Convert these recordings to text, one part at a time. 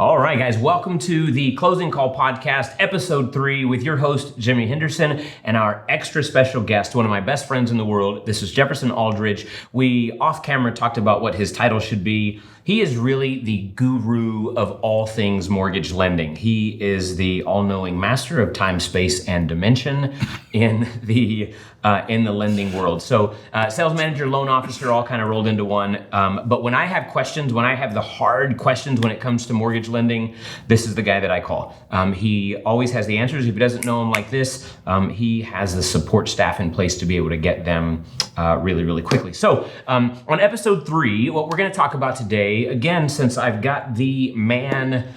All right, guys, welcome to the Closing Call Podcast, Episode 3, with your host, Jimmy Henderson, and our extra special guest, one of my best friends in the world. This is Jefferson Aldridge. We, off camera, talked about what his title should be. He is really the guru of all things mortgage lending. He is the all-knowing master of time, space, and dimension in the lending world. So sales manager, loan officer, all kind of rolled into one. But when I have questions, when I have the hard questions when it comes to mortgage lending, this is the guy that I call. He always has the answers. If he doesn't know them like this, he has the support staff in place to be able to get them really, really quickly. So on episode 3, what we're going to talk about today, again, since I've got the man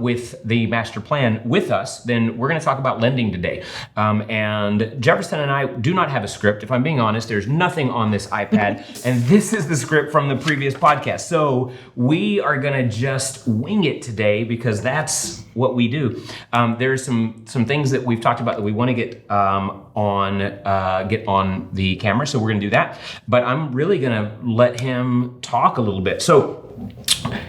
with the master plan with us, then we're going to talk about lending today. And Jefferson and I do not have a script. If I'm being honest, there's nothing on this iPad, and this is the script from the previous podcast. So we are going to just wing it today because that's what we do. There's some things that we've talked about that we want to get on the camera, so we're going to do that. But I'm really going to let him talk a little bit. So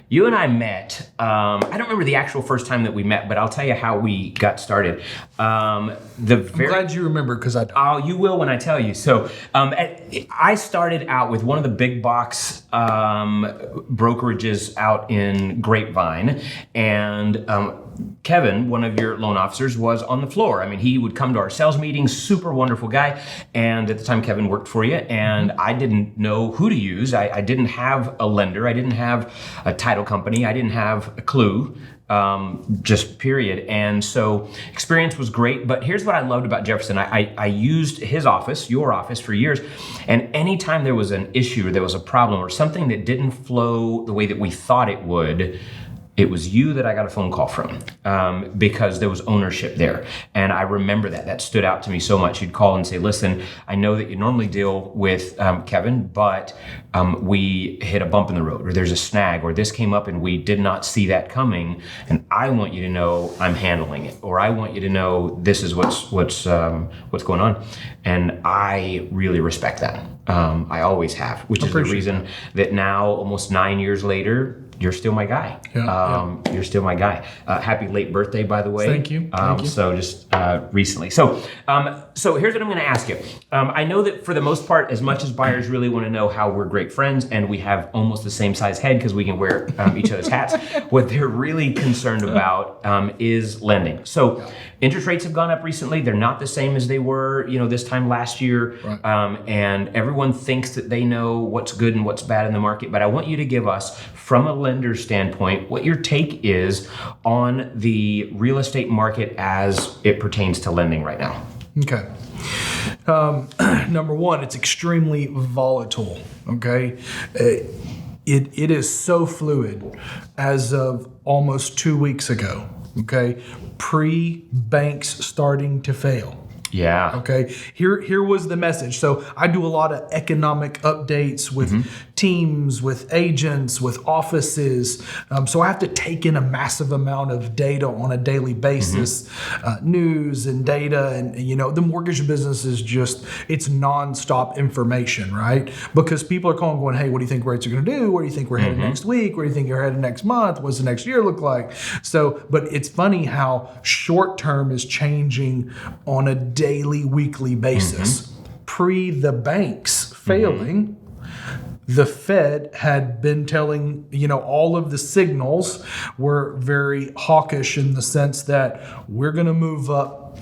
you and I met, I don't remember the actual first time that we met, but I'll tell you how we got started. I'm glad you remember because I don't. Oh, you will when I tell you. So I started out with one of the big box brokerages out in Grapevine, and Kevin, one of your loan officers, was on the floor. I mean, he would come to our sales meetings, super wonderful guy. And at the time, Kevin worked for you, and I didn't know who to use. I didn't have a lender. I didn't have a title company. I didn't have a clue, just period. And so experience was great. But here's what I loved about Jefferson. I used his office, your office, for years. And anytime there was an issue or there was a problem or something that didn't flow the way that we thought it would, it was you that I got a phone call from because there was ownership there. And I remember that stood out to me so much. You'd call and say, listen, I know that you normally deal with Kevin, but we hit a bump in the road, or there's a snag, or this came up and we did not see that coming. And I want you to know I'm handling it, or I want you to know this is what's going on. And I really respect that. I always have, which is the reason that now, almost 9 years later, you're still my guy. You're still my guy. Happy late birthday, by the way. Thank you. So just recently. So here's what I'm going to ask you. I know that for the most part, as much as buyers really want to know how we're great friends and we have almost the same size head because we can wear each other's hats, what they're really concerned about is lending. So interest rates have gone up recently. They're not the same as they were, this time last year. Right. And everyone thinks that they know what's good and what's bad in the market. But I want you to give us, from a lender's standpoint, what your take is on the real estate market as it pertains to lending right now. Okay. Number one, it's extremely volatile. Okay. It is so fluid as of almost 2 weeks ago. Okay. Pre-banks starting to fail. Yeah. Okay. Here was the message. So I do a lot of economic updates with teams, with agents, with offices. So I have to take in a massive amount of data on a daily basis, news and data. And, the mortgage business is it's nonstop information, right? Because people are calling going, hey, what do you think rates are going to do? Where do you think we're headed next week? Where do you think you're headed next month? What's the next year look like? So, but it's funny how short term is changing on a daily, weekly basis. Pre the banks failing, the Fed had been telling, all of the signals were very hawkish in the sense that we're going to move up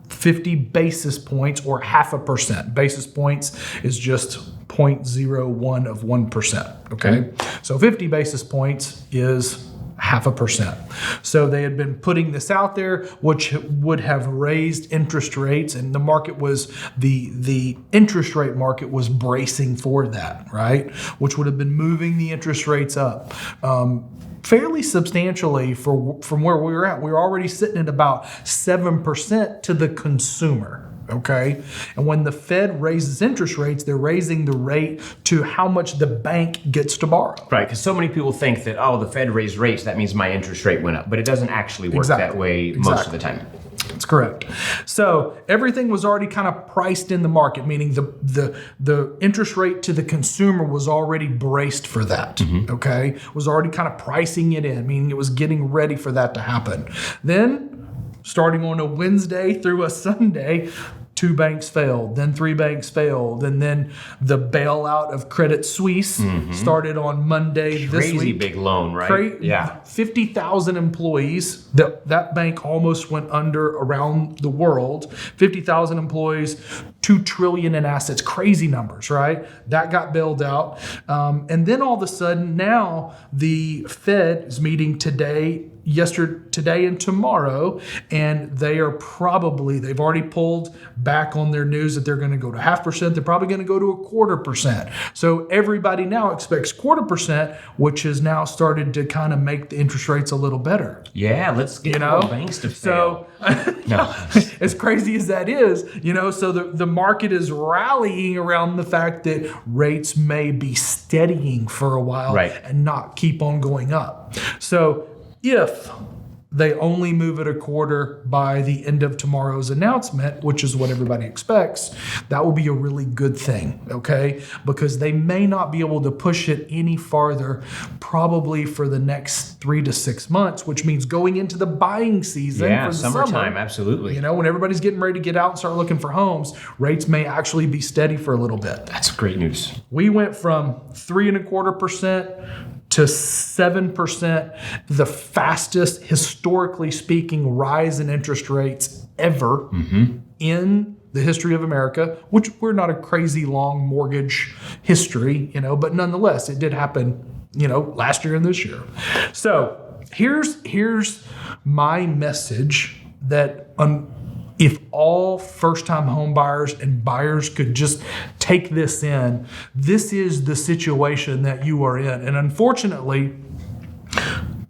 50 basis points or 0.5%. Basis points is just 0.01 of 1%. Okay. So 50 basis points is 0.5%. So they had been putting this out there, which would have raised interest rates, and the market was the interest rate market was bracing for that, right? Which would have been moving the interest rates up fairly substantially from where we were at. We were already sitting at about 7% to the consumer. Okay. And when the Fed raises interest rates, they're raising the rate to how much the bank gets to borrow. Right. Because so many people think that, the Fed raised rates, that means my interest rate went up. But it doesn't actually work that way most of the time. That's correct. So everything was already kind of priced in the market, meaning the interest rate to the consumer was already braced for that. Okay, was already kind of pricing it in, meaning it was getting ready for that to happen. Then, starting on a Wednesday through a Sunday, 2 banks failed, then 3 banks failed, and then the bailout of Credit Suisse started on Monday this week. Crazy big loan, right? Yeah. 50,000 employees. That bank almost went under around the world. 50,000 employees, $2 trillion in assets. Crazy numbers, right? That got bailed out. And then all of a sudden, now the Fed is meeting today and tomorrow, and they've already pulled back on their news that they're going to go to 0.5%. They're probably going to go to 1/4%. So everybody now expects 1/4%, which has now started to kind of make the interest rates a little better. Yeah, let's get more banks to fail. As crazy as that is, so the market is rallying around the fact that rates may be steadying for a while and not keep on going up. So if they only move it 1/4 by the end of tomorrow's announcement, which is what everybody expects, that will be a really good thing, okay? Because they may not be able to push it any farther, probably for the next 3 to 6 months, which means going into the buying season for the summertime, summer, absolutely. when everybody's getting ready to get out and start looking for homes, rates may actually be steady for a little bit. That's great news. We went from 3.25% to 7%, the fastest, historically speaking, rise in interest rates ever in the history of America, which we're not a crazy long mortgage history, but nonetheless, it did happen, last year and this year. So here's my message that if all first-time home buyers and buyers could just take this in, this is the situation that you are in. And unfortunately,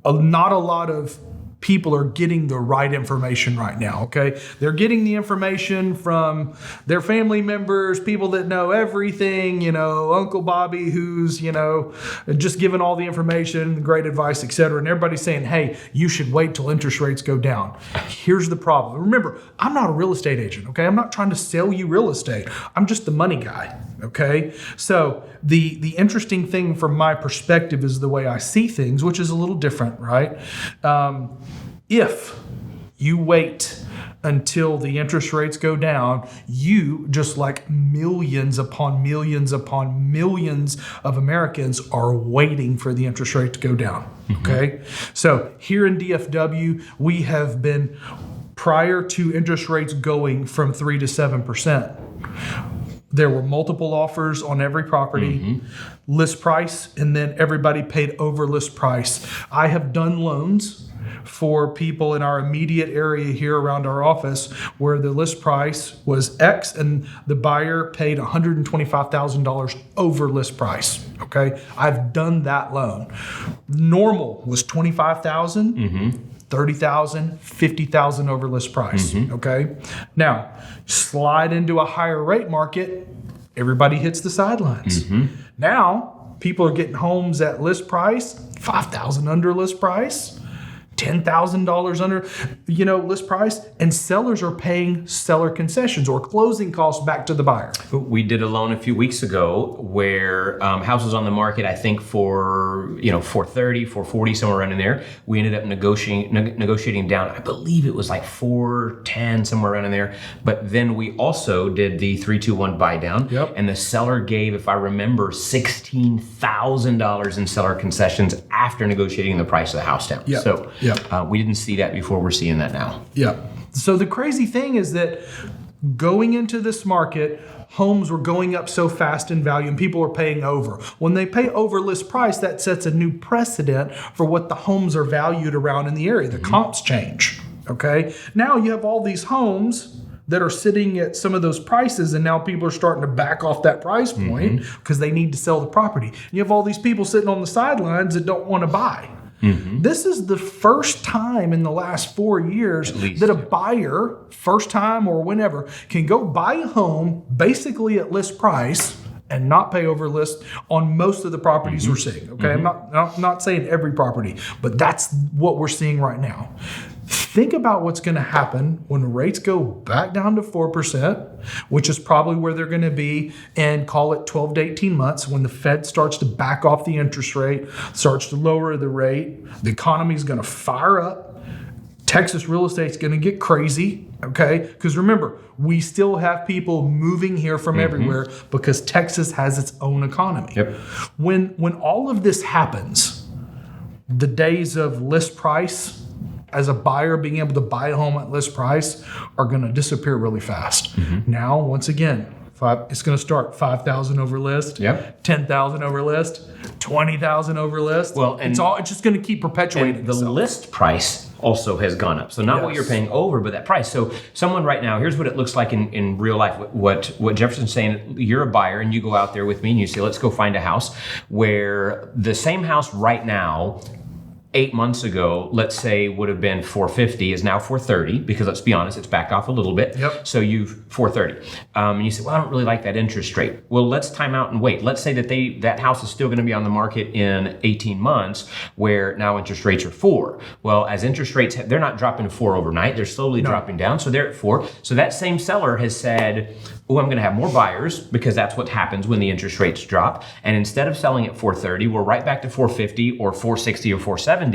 not a lot of people are getting the right information right now, okay? They're getting the information from their family members, people that know everything, Uncle Bobby who's, just giving all the information, great advice, etc. And everybody's saying, hey, you should wait till interest rates go down. Here's the problem. Remember, I'm not a real estate agent, okay? I'm not trying to sell you real estate. I'm just the money guy, okay? So the interesting thing from my perspective is the way I see things, which is a little different, right? If you wait until the interest rates go down, you, just like millions upon millions upon millions of Americans, are waiting for the interest rate to go down, okay? So here in DFW, we have been, prior to interest rates going from 3 to 7%, there were multiple offers on every property, list price, and then everybody paid over list price. I have done loans for people in our immediate area here around our office where the list price was X and the buyer paid $125,000 over list price. Okay, I've done that loan. Normal was $25,000. 30,000, 50,000 over list price. Okay. Now, slide into a higher rate market, everybody hits the sidelines. Now, people are getting homes at list price, 5,000 under list price, $10,000 under, list price, and sellers are paying seller concessions or closing costs back to the buyer. We did a loan a few weeks ago where house was on the market, I think for, $430,000, $440,000, somewhere around in there. We ended up negotiating down, I believe it was like $410,000, somewhere around in there. But then we also did the 3-2-1 buy down. And the seller gave, if I remember, $16,000 in seller concessions after negotiating the price of the house down. So we didn't see that before. We're seeing that now. So the crazy thing is that going into this market, homes were going up so fast in value and people are paying over. When they pay over list price, that sets a new precedent for what the homes are valued around in the area. The comps change. Okay. Now you have all these homes that are sitting at some of those prices, and now people are starting to back off that price point because they need to sell the property. You have all these people sitting on the sidelines that don't want to buy. This is the first time in the last 4 years that a buyer, first time or whenever, can go buy a home basically at list price and not pay over list on most of the properties we're seeing. Okay, I'm not saying every property, but that's what we're seeing right now. Think about what's going to happen when rates go back down to 4%, which is probably where they're going to be, and call it 12 to 18 months when the Fed starts to back off the interest rate, starts to lower the rate. The economy is going to fire up. Texas real estate's going to get crazy, okay? Because remember, we still have people moving here from everywhere because Texas has its own economy. Yep. When all of this happens, the days of list price as a buyer being able to buy a home at list price are going to disappear really fast. Now, once again, it's going to start 5,000 over list, 10,000 over list, 20,000 over list. Well, and it's just going to keep perpetuating and the itself. list price also has gone up. So not what you're paying over, but that price. So someone right now, here's what it looks like in real life. What Jefferson's saying, you're a buyer and you go out there with me and you say, let's go find a house where the same house right now, 8 months ago, let's say would have been $450 is now $430 because let's be honest, it's back off a little bit. So you've $430. And you say, well, I don't really like that interest rate. Well, let's time out and wait. Let's say that house is still going to be on the market in 18 months where now interest rates are 4. Well, as interest rates, they're not dropping to 4 overnight. They're slowly dropping down. So they're at 4. So that same seller has said, oh, I'm going to have more buyers because that's what happens when the interest rates drop. And instead of selling at $430, we're right back to $450 or $460 or $470.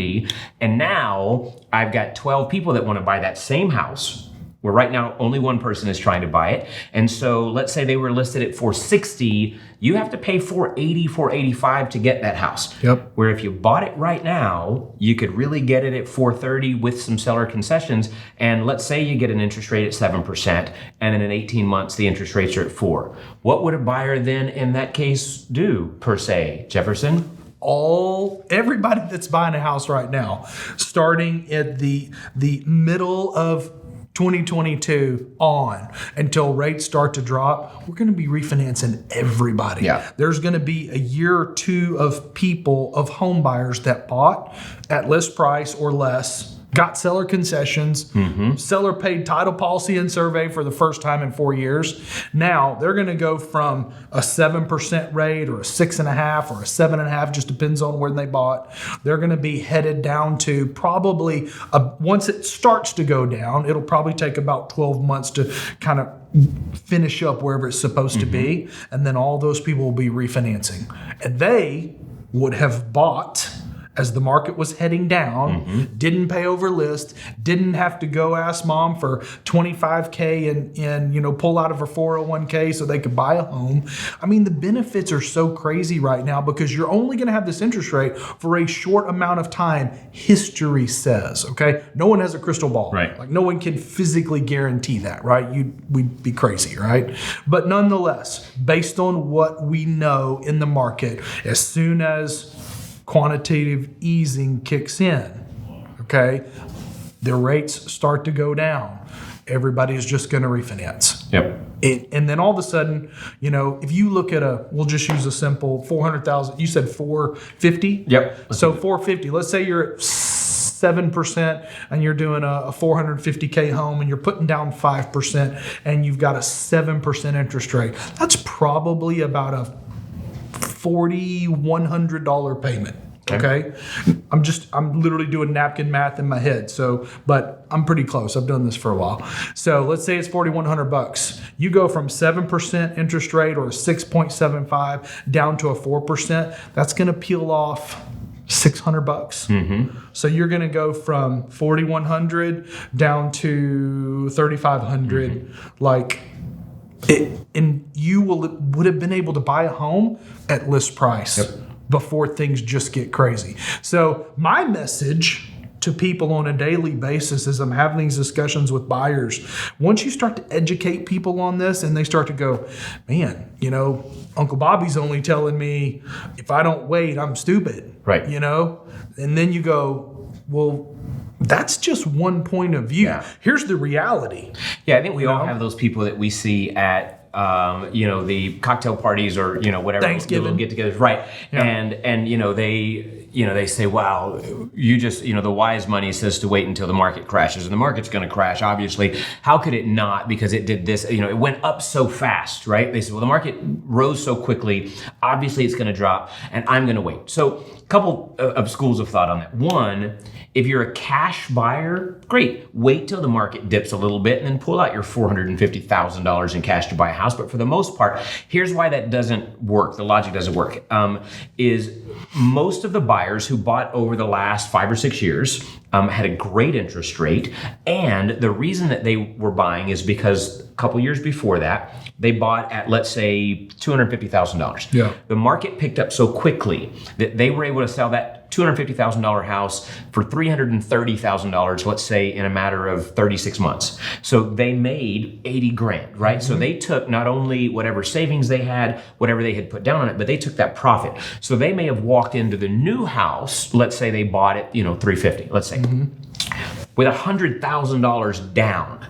And now I've got 12 people that want to buy that same house where right now only one person is trying to buy it. And so let's say they were listed at $460, you have to pay $480, $485 to get that house. Where if you bought it right now, you could really get it at $430 with some seller concessions. And let's say you get an interest rate at 7%, and then in 18 months, the interest rates are at 4. What would a buyer then in that case do per se, Jefferson? Everybody that's buying a house right now, starting at the middle of 2022 on until rates start to drop, we're going to be refinancing everybody. There's going to be a year or two of people, of home buyers that bought at list price or less, got seller concessions, seller paid title policy and survey for the first time in 4 years. Now they're going to go from a 7% rate or a 6.5% or a 7.5%, just depends on where they bought. They're going to be headed down to probably, once it starts to go down, it'll probably take about 12 months to kind of finish up wherever it's supposed to be. And then all those people will be refinancing. And they would have bought as the market was heading down, didn't pay over list, didn't have to go ask mom for $25K and pull out of her 401K so they could buy a home. I mean, the benefits are so crazy right now because you're only going to have this interest rate for a short amount of time, history says, okay? No one has a crystal ball. Like no one can physically guarantee that, right? We'd be crazy, right? But nonetheless, based on what we know in the market, as soon as quantitative easing kicks in, okay, the rates start to go down. Everybody's just going to refinance. And then all of a sudden, if you look at we'll just use a simple 400,000. You said 450. So 450. Let's say you're at 7% and you're doing a 450K home and you're putting down 5% and you've got a 7% interest rate. That's probably about a $4,100 payment. Okay. I'm literally doing napkin math in my head. But I'm pretty close. I've done this for a while. So let's say it's $4,100. You go from 7% interest rate or a 6.75 down to a 4%. That's going to peel off $600. So you're going to go from 4,100 down to 3,500. And you would have been able to buy a home at list price before things just get crazy. So my message to people on a daily basis as I'm having these discussions with buyers, once you start to educate people on this and they start to go, man, Uncle Bobby's only telling me if I don't wait, I'm stupid. And then you go, well, that's just one point of view. Here's the reality. I think we all have those people that we see at the cocktail parties or whatever Thanksgiving get-togethers, right? And they they say, wow, you just, the wise money says to wait until the market crashes, and the market's going to crash, obviously. How could it not? Because it did this, it went up so fast, right? They said, well, the market rose so quickly, obviously it's going to drop, and I'm going to wait. So a couple of schools of thought on that. One, if you're a cash buyer, great. Wait till the market dips a little bit and then pull out your $450,000 in cash to buy a house. But for the most part, here's why that doesn't work. The logic doesn't work. Is most of the buyers who bought over the last 5 or 6 years had a great interest rate. And the reason that they were buying is because a couple years before that, they bought at, let's say, $250,000. Yeah. The market picked up so quickly that they were able to sell that $250,000 house for $330,000, let's say, in a matter of 36 months. So they made 80 grand, right? Mm-hmm. So they took not only whatever savings they had, whatever they had put down on it, but they took that profit. So they may have walked into the new house, let's say they bought it, $350, let's say, with $100,000 down.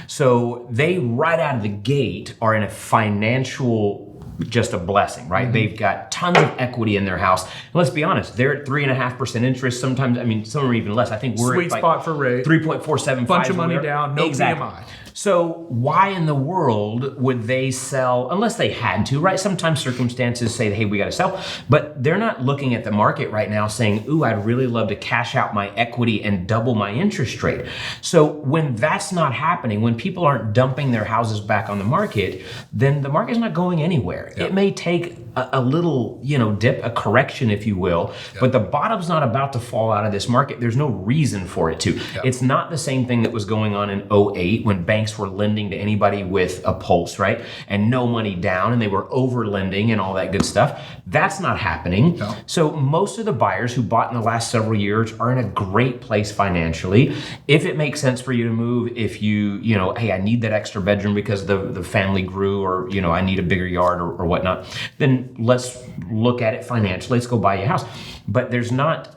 So they right out of the gate are in a financial, just a blessing, right? Mm-hmm. They've got tons of equity in their house. And let's be honest, they're at 3.5% interest. Sometimes, some are even less. I think we're sweet at spot for rate. 3.475. Bunch of money down, no PMI. So why in the world would they sell, unless they had to, right? Sometimes circumstances say, hey, we got to sell, but they're not looking at the market right now saying, ooh, I'd really love to cash out my equity and double my interest rate. So when that's not happening, when people aren't dumping their houses back on the market, then the market's not going anywhere. Yep. It may take a little, dip, a correction, if you will, but the bottom's not about to fall out of this market. There's no reason for it to. Yep. It's not the same thing that was going on in 2008 when banks were lending to anybody with a pulse, right? And no money down, and they were over lending and all that good stuff. That's not happening. No. So most of the buyers who bought in the last several years are in a great place financially. If it makes sense for you to move, if you, hey, I need that extra bedroom because the family grew, or, I need a bigger yard or whatnot, then let's look at it financially. Let's go buy you a house. But there's not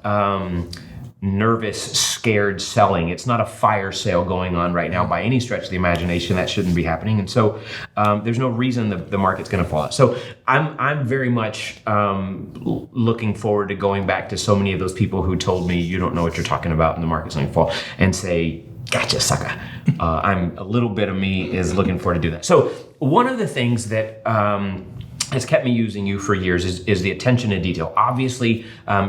nervous, scared selling. It's not a fire sale going on right now by any stretch of the imagination. That shouldn't be happening. And so there's no reason the market's going to fall out. So I'm very much looking forward to going back to so many of those people who told me you don't know what you're talking about and the market's going to fall, and say, gotcha, sucker. I'm a little bit of me is looking forward to do that. So one of the things that has kept me using you for years is the attention to detail. Obviously,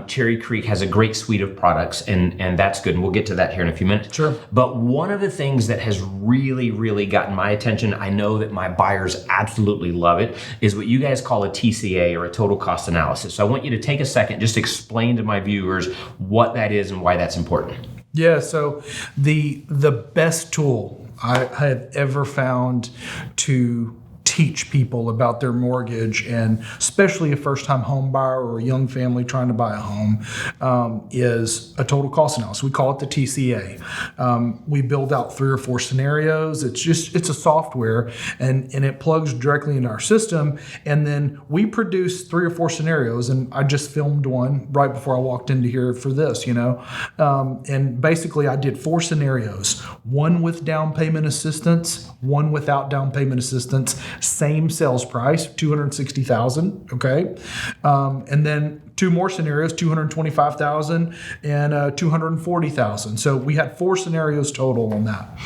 Cherry Creek has a great suite of products, and that's good. And we'll get to that here in a few minutes. Sure. But one of the things that has really, really gotten my attention, I know that my buyers absolutely love it, is what you guys call a TCA, or a total cost analysis. So I want you to take a second, just explain to my viewers what that is and why that's important. Yeah, so the best tool I have ever found to teach people about their mortgage, and especially a first-time home buyer or a young family trying to buy a home, is a total cost analysis. We call it the TCA. We build out 3 or 4 scenarios. It's a software, and it plugs directly into our system. And then we produce 3 or 4 scenarios, and I just filmed one right before I walked into here for this, and basically I did 4 scenarios, one with down payment assistance, one without down payment assistance, same sales price, $260,000, okay? And then 2 more scenarios, $225,000 and $240,000. So we had 4 scenarios total on that.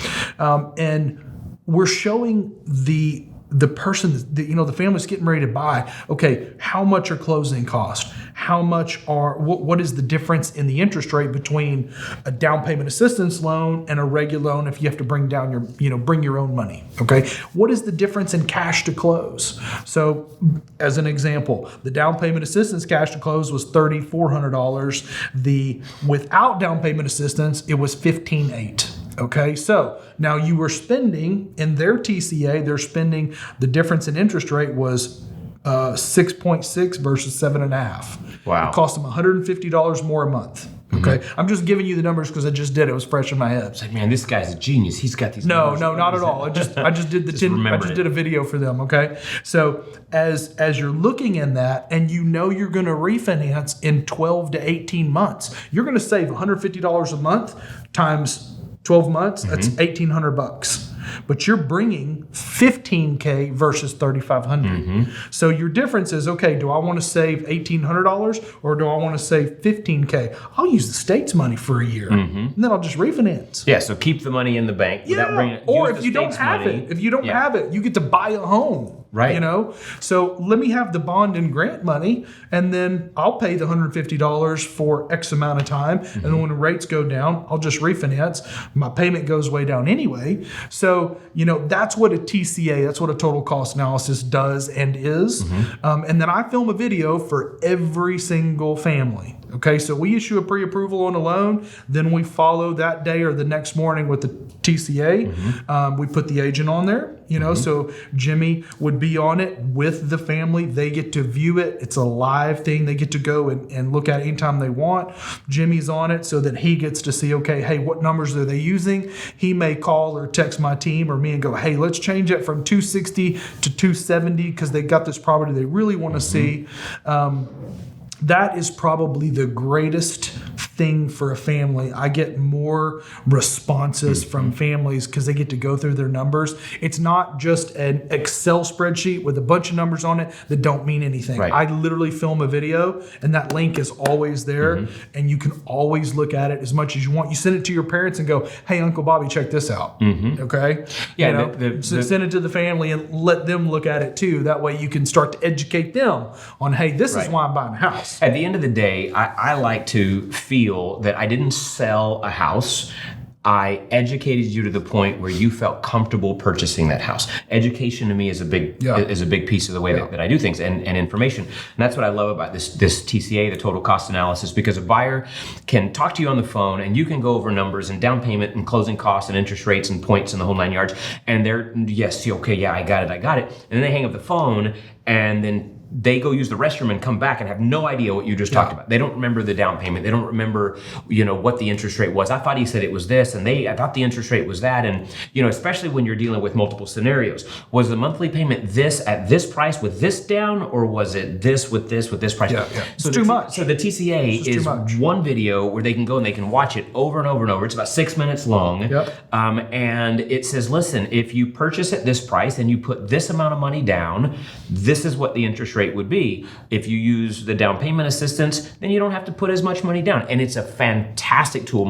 And we're showing the person, the family's getting ready to buy, okay, how much are closing costs? How much what is the difference in the interest rate between a down payment assistance loan and a regular loan if you have to bring down bring your own money, okay? What is the difference in cash to close? So as an example, the down payment assistance cash to close was $3,400. The without down payment assistance, it was $15,800. Okay, so now you were spending, in their TCA, they're spending, the difference in interest rate was 6.6 versus 7.5. Wow. It cost them $150 more a month. Okay, I'm just giving you the numbers because I just did it. It was fresh in my head. It's like, man, this guy's a genius. He's got these. No, numbers. not at all. I just did did a video for them. Okay, so as you're looking in that, and you're going to refinance in 12 to 18 months, you're going to save $150 a month times 12 months. That's $1,800. but you're bringing $15K versus $3,500. So your difference is, okay, do I want to save $1,800 or do I want to save $15K? I'll use the state's money for a year, and then I'll just refinance. Yeah, so keep the money in the bank without bringing it. Or if you don't have it, you get to buy a home. Right. You know, so let me have the bond and grant money, and then I'll pay the $150 for X amount of time. And then when the rates go down, I'll just refinance. My payment goes way down anyway. So, you know, that's what a TCA, that's what a total cost analysis does and is. And then I film a video for every single family. Okay, so we issue a pre-approval on a loan, then we follow that day or the next morning with the TCA. We put the agent on there, you know, so Jimmy would be on it with the family. They get to view it. It's a live thing. They get to go and look at it anytime they want. Jimmy's on it so that he gets to see, okay, hey, what numbers are they using? He may call or text my team or me and go, hey, let's change it from 260 to 270 because they got this property they really want to see. That is probably the greatest thing for a family. I get more responses from families because they get to go through their numbers. It's not just an Excel spreadsheet with a bunch of numbers on it that don't mean anything. Right. I literally film a video and that link is always there and you can always look at it as much as you want. You send it to your parents and go, hey, Uncle Bobby, check this out. Okay? Yeah, you know, send it to the family and let them look at it too. That way you can start to educate them on, hey, this is why I'm buying a house. At the end of the day, I like to feel that I didn't sell a house. I educated you to the point where you felt comfortable purchasing that house. Education to me is a big piece of the way that I do things, and information. And that's what I love about this TCA, the total cost analysis, because a buyer can talk to you on the phone and you can go over numbers and down payment and closing costs and interest rates and points and the whole 9 yards. And they're, I got it. And then they hang up the phone and then they go use the restroom and come back and have no idea what you just talked about. They don't remember the down payment. They don't remember, what the interest rate was. I thought he said it was this, and I thought the interest rate was that. And, especially when you're dealing with multiple scenarios, was the monthly payment this at this price with this down, or was it this with this price? Yeah. So it's too much. So the TCA is one video where they can go and they can watch it over and over and over. It's about 6 minutes long. And it says, listen, if you purchase at this price and you put this amount of money down, this is what the interest rate would be. If you use the down payment assistance, then you don't have to put as much money down. And it's a fantastic tool.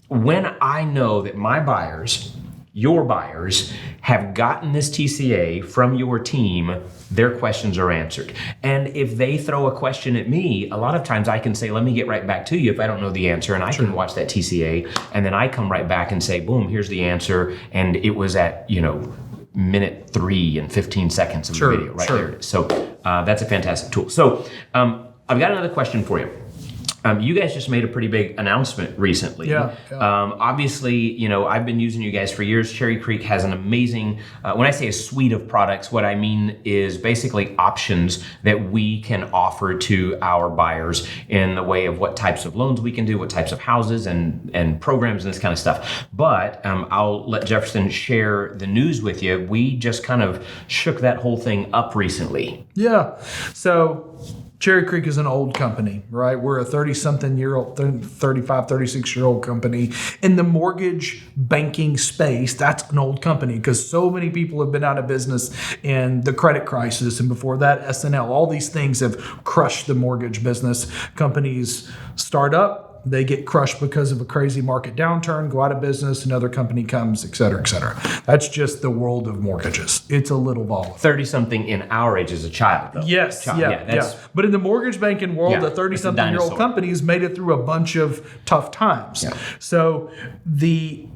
When I know that my buyers, your buyers, have gotten this TCA from your team, their questions are answered. And if they throw a question at me, a lot of times I can say, let me get right back to you if I don't know the answer, and I can watch that TCA, and then I come right back and say, boom, here's the answer, and it was at, minute 3 and 15 seconds of the video right there. So that's a fantastic tool. So I've got another question for you. You guys just made a pretty big announcement recently. Obviously, I've been using you guys for years. Cherry Creek has an amazing, when I say a suite of products, what I mean is basically options that we can offer to our buyers in the way of what types of loans we can do, what types of houses and programs and this kind of stuff. But I'll let Jefferson share the news with you. We just kind of shook that whole thing up recently. Yeah. So Cherry Creek is an old company, right? We're a 30-something-year-old, 35, 36-year-old company. In the mortgage banking space, that's an old company because so many people have been out of business in the credit crisis, and before that, S&L. All these things have crushed the mortgage business. Companies start up, they get crushed because of a crazy market downturn, go out of business, another company comes, et cetera, et cetera. That's just the world of mortgages. It's a little volatile. 30-something in our age as a child, though. Yes, yeah. But in the mortgage banking world, the 30-something-year-old companies made it through a bunch of tough times. Yeah. So the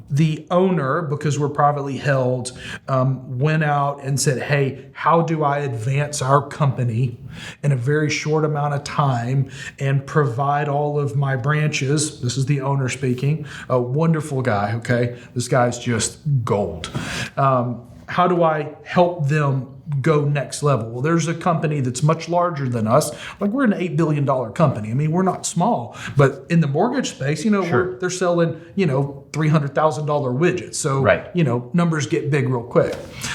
owner, because we're privately held, went out and said, hey, how do I advance our company in a very short amount of time and provide all of my branches? This is the owner speaking, a wonderful guy, okay? This guy's just gold. How do I help them go next level. Well, there's a company that's much larger than us. Like we're an $8 billion company. I mean, we're not small, but in the mortgage space, they're selling, $300,000 widgets. So, numbers get big real quick.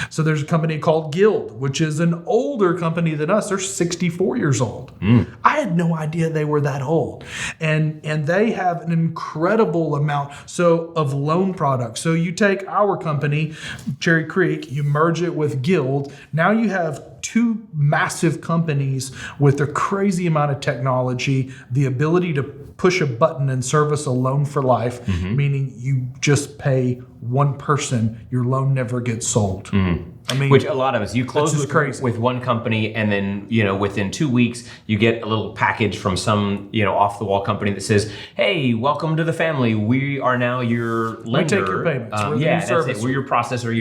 So there's a company called Guild, which is an older company than us. They're 64 years old. I had no idea they were that old. And they have an incredible amount of loan products. So you take our company, Cherry Creek, you merge it with Guild. Now you have two massive companies with a crazy amount of technology, the ability to push a button and service a loan for life, meaning you just pay one person, your loan never gets sold. I mean, which a lot of us, you close with one company, and then within 2 weeks you get a little package from some off the wall company that says, "Hey, welcome to the family. We are now your lender. We take your payments. That's it. We're your processor.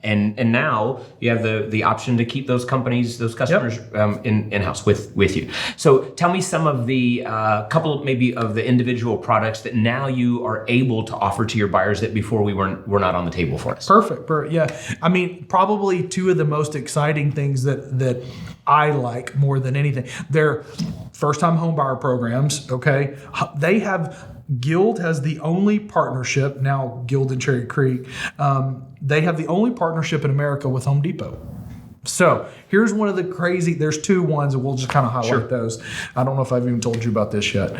And now you have the option to keep those companies, those customers in house with you. So tell me some of the couple maybe of the individual products that now you are able to offer to your buyers that before were not on the table for us. Perfect. Yeah. I mean, probably two of the most exciting things that I like more than anything. They're first-time home buyer programs. Okay, Guild has the only partnership now. Guild and Cherry Creek, they have the only partnership in America with Home Depot. So here's one of the crazy. There's two ones, and we'll just kind of highlight those. I don't know if I've even told you about this yet.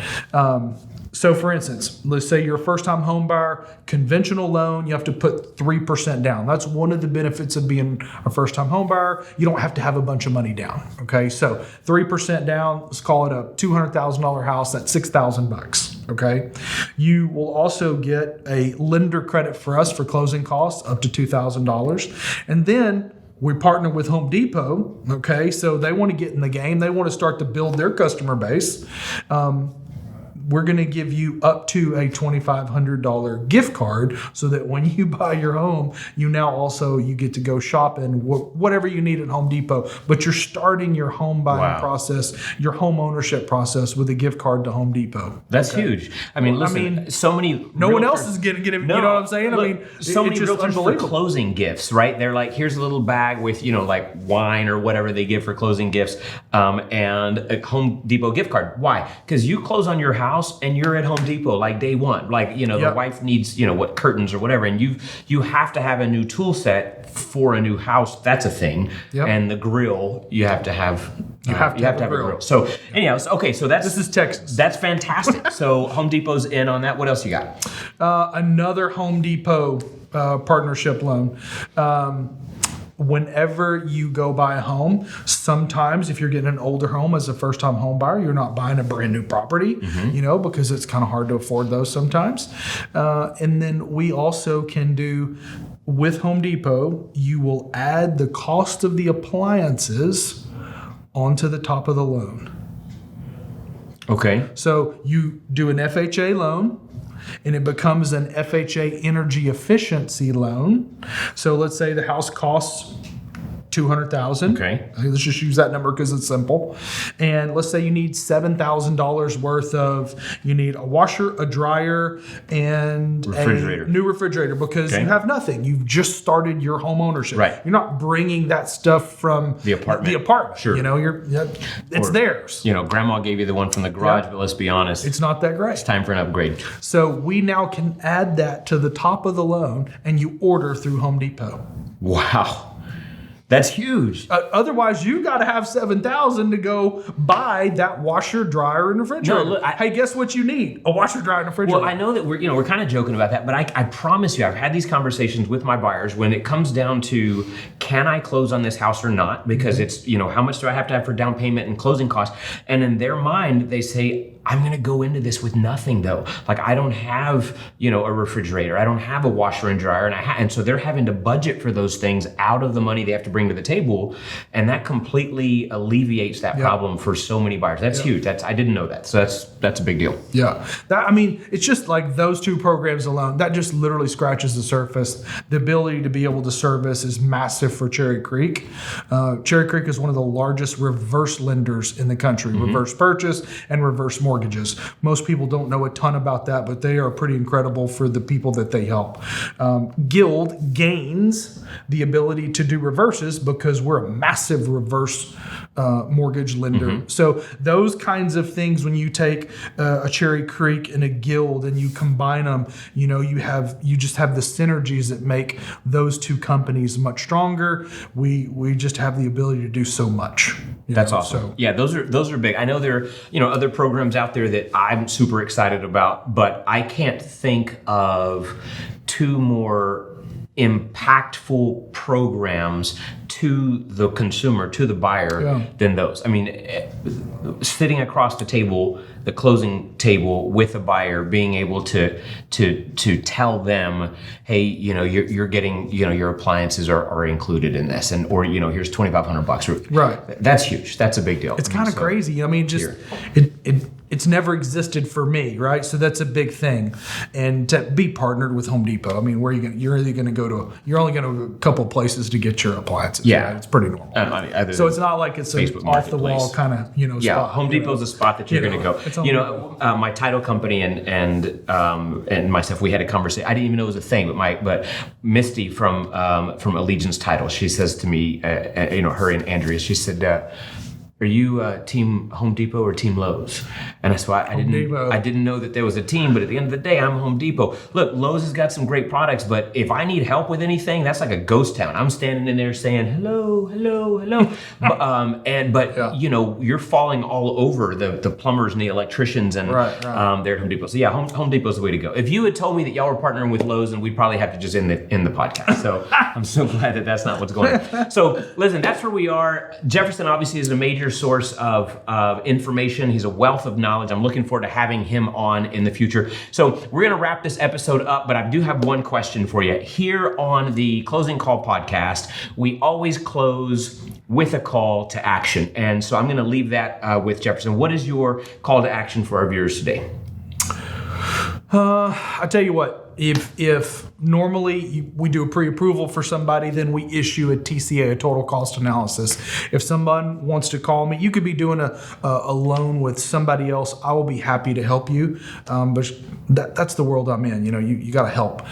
So for instance, let's say you're a first-time home buyer, conventional loan, you have to put 3% down. That's one of the benefits of being a first-time home buyer. You don't have to have a bunch of money down. Okay, so 3% down, let's call it a $200,000 house, that's $6,000. Okay, you will also get a lender credit for us for closing costs up to $2,000. And then we partner with Home Depot. Okay, so they want to get in the game. They want to start to build their customer base. We're going to give you up to a $2,500 gift card so that when you buy your home, you get to go shopping, whatever you need at Home Depot. But you're starting your home buying process, your home ownership process with a gift card to Home Depot. That's huge. I mean, so many. No one else is getting it. You know what I'm saying? Look, so many realtors for closing gifts, right? They're like, here's a little bag with, like wine or whatever they give for closing gifts, and a Home Depot gift card. Why? Because you close on your house and you're at Home Depot like day one, the wife needs curtains or whatever, and you have to have a new tool set for a new house. That's a thing. And the grill you have to have. You have to have a grill. So anyhow, so this is Texas. That's fantastic. So Home Depot's in on that. What else you got? Another Home Depot partnership loan. Whenever you go buy a home, sometimes if you're getting an older home as a first-time home buyer, you're not buying a brand new property, because it's kind of hard to afford those sometimes. And then we also can do, with Home Depot, you will add the cost of the appliances onto the top of the loan. Okay. So you do an FHA loan, and it becomes an FHA energy efficiency loan. So let's say the house costs $200,000. Okay. Let's just use that number because it's simple. And let's say you need $7,000 worth of, you need a washer, a dryer, and a new refrigerator because you have nothing. You've just started your home ownership. Right. You're not bringing that stuff from the apartment. Sure. It's theirs. Grandma gave you the one from the garage, but let's be honest, it's not that great. It's time for an upgrade. So we now can add that to the top of the loan, and you order through Home Depot. Wow. That's huge. Otherwise, you got to have $7,000 to go buy that washer, dryer, and refrigerator. No, look, hey, guess what you need? A washer, dryer, and refrigerator. Well, I know that we're kind of joking about that, but I promise you, I've had these conversations with my buyers when it comes down to, can I close on this house or not? Because it's, how much do I have to have for down payment and closing costs? And in their mind, they say, I'm going to go into this with nothing though. Like I don't have, a refrigerator. I don't have a washer and dryer. And so they're having to budget for those things out of the money they have to bring to the table. And that completely alleviates that problem for so many buyers. That's huge. I didn't know that. So that's a big deal. Yeah. It's just like those two programs alone, that just literally scratches the surface. The ability to be able to service is massive for Cherry Creek. Cherry Creek is one of the largest reverse lenders in the country, reverse purchase and reverse mortgage. mortgages. Most people don't know a ton about that, but they are pretty incredible for the people that they help. Guild gains the ability to do reverses because we're a massive reverse mortgage lender. So those kinds of things, when you take a Cherry Creek and a Guild and you combine them, you just have the synergies that make those two companies much stronger. We just have the ability to do so much. That's awesome. So, yeah, those are big. I know there are other programs out there that I'm super excited about, but I can't think of two more impactful programs to the consumer, to the buyer, than those. I mean, sitting across the table, the closing table with a buyer, being able to tell them, hey, you're getting, your appliances are included in this, or here's $2,500. Right. That's huge. That's a big deal. It's kind of crazy. I mean, just it's never existed for me, right? So that's a big thing. And to be partnered with Home Depot, I mean, where you're only going to go to a couple places to get your appliances. Yeah, right? It's pretty normal. So it's not like it's an off the wall kind of spot. Yeah, Home Depot's a spot that you're going to go. My title company and myself, we had a conversation. I didn't even know it was a thing, but Misty from Allegiance Title, she says to me, her and Andrea, she said, are you Team Home Depot or Team Lowe's? And that's why I didn't know that there was a team, but at the end of the day, I'm Home Depot. Look, Lowe's has got some great products, but if I need help with anything, that's like a ghost town. I'm standing in there saying, hello, hello, hello. But you're falling all over the plumbers and the electricians and they're at Home Depot. So yeah, Home Depot's the way to go. If you had told me that y'all were partnering with Lowe's, then we'd probably have to just end the podcast. So I'm so glad that that's not what's going on. So listen, that's where we are. Jefferson obviously is a major source of information. He's a wealth of knowledge. I'm looking forward to having him on in the future. So we're going to wrap this episode up, but I do have one question for you. Here on the Closing Call podcast, we always close with a call to action. And so I'm going to leave that with Jefferson. What is your call to action for our viewers today? I tell you what, if normally we do a pre-approval for somebody, then we issue a TCA, a total cost analysis. If someone wants to call me, you could be doing a loan with somebody else. I will be happy to help you. But that's the world I'm in. You got to help.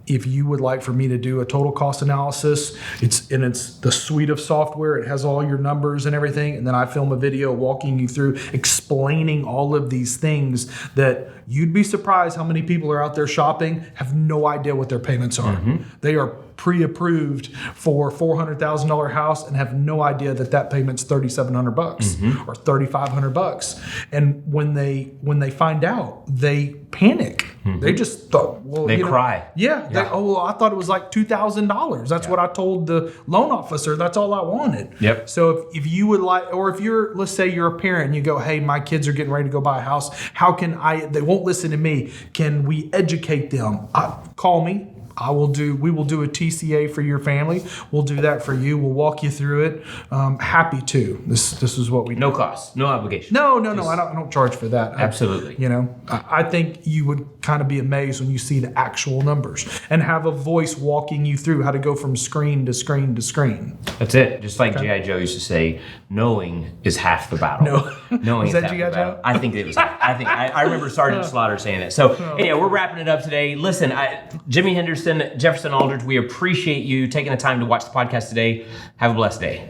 If you would like for me to do a total cost analysis, it's the suite of software. It has all your numbers and everything. And then I film a video walking you through, explaining all of these things that you'd be surprised how many people are out there shopping, have no idea what their payments are. They are pre-approved for $400,000 house and have no idea that payment's $3,700 or $3,500. And when they find out, they panic. They just thought, they cry. I thought it was like $2,000. That's what I told the loan officer. That's all I wanted. Yep. So if you would like, or if let's say you're a parent and you go, hey, my kids are getting ready to go buy a house. How can they won't listen to me. Can we educate them? Call me. We will do a TCA for your family. We'll do that for you. We'll walk you through it. Happy to. This is what we do. No cost, no obligation. No. I don't charge for that. Absolutely. I think you would kind of be amazed when you see the actual numbers and have a voice walking you through how to go from screen to screen to screen. That's it. Just like G.I. Joe used to say, knowing is half the battle. Knowing is that G.I. Joe? I think it was. I remember Sergeant Slaughter saying that. So anyway, we're wrapping it up today. Listen, Jimmy Henderson, Jefferson Aldridge, we appreciate you taking the time to watch the podcast today. Have a blessed day.